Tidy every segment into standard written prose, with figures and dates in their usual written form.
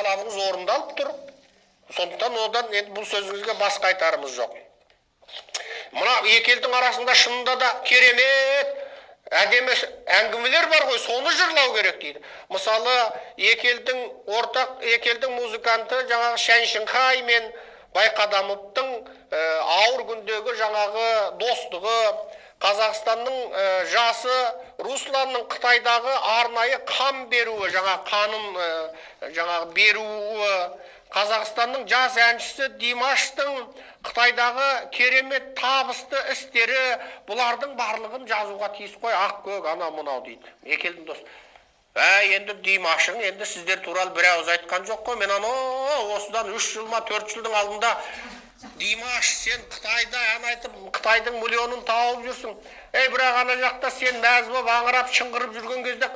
талабыңыз орындалып тұр. Сондықтан одан енді бұл сөзіңізге басқа айтарымыз жоқ. Мына екі елдің арасында шынында да керемет әдемі әңгімелер бар ғой, соны жырлау керек дейді. Мысалы, екі елдің музыканты жаңағы Шән Шыңхай мен Байқадамовтың ауыр күндегі жаңағы достығы, Қазақстанның жасы Русланның Қытайдағы арнайы қан беруі, жаңағы беруі, Қазақстанның жас әншісі Димаштың Қытайдағы керемет табысты істері, бұлардың барлығын жазуға тиіс қой, ақ көк ана мынау дейді. Екі елдің досы. Енді Димашың, енді сіздер туралы бір ауыз айтқан жоқ қой. Мен осыдан 3 жыл ма 4 жылдың алдында Димаш, сен Қытайда ән айтып, Қытайдың миллионын тауып жүрсің. Бірақ ана жақта сен мәз болып аңырап, шыңғырып жүрген кезде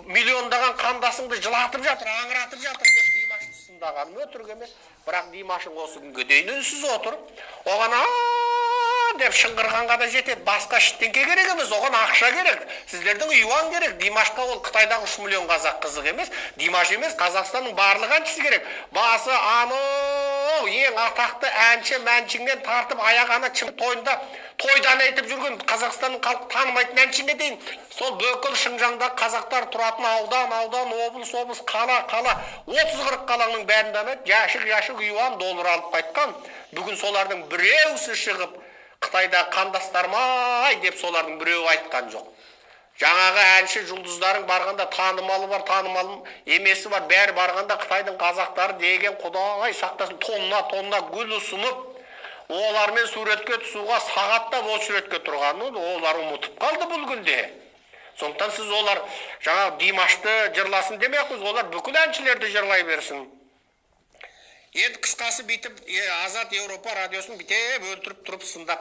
миллиондаған қандасыңды жылатып жатыр, аңыратып жатыр деп Димашты сындағаным өтірік емес. Бірақ Димашың осы күнге дейін үнсіз отыр. Оған деп шыңғырғанға да жетеді. Басқа ештеңке керек емес, оған ақша керек. Сіздердің юан керек. Димашқа ол Қытайдағы 3 миллион қазақ қызық емес. Димаш емес, Қазақстанның барлық әншісі керек. Басы ең атақты әнші мәншіңнен тартып аяғана тойында тойдан айтып жүрген Қазақстанның халқы танымайтын әншіге дейін сол бүкіл Шыңжаңда қазақтар тұратын аудан, облыс, қала 30-40 қаланың бәрінде жәшік юан доллар алып қайтқан. Бүгін солардың біреусі шығып Қытайда қандастармай деп солардың біреуі айтқан жоқ. Жаңағы әнші жұлдыздарың барғанда танымалы бар, танымалы емесі бар, бәрі барғанда Қытайдың қазақтары деген Құдай сақтасын тонна гүл ұсынып, олармен суретке түсуға сағаттап ол суретке тұрғанын олар ұмытып қалды бұл күнде. Сондықтан сіз олар жаңағы Димашты жырласын демейсіз, олар бүкіл әншілерді жырлай берсін. Енді қысқасы бүйтіп Азат Еуропа радиосын бүйтіп өлтіріп тұрып сындап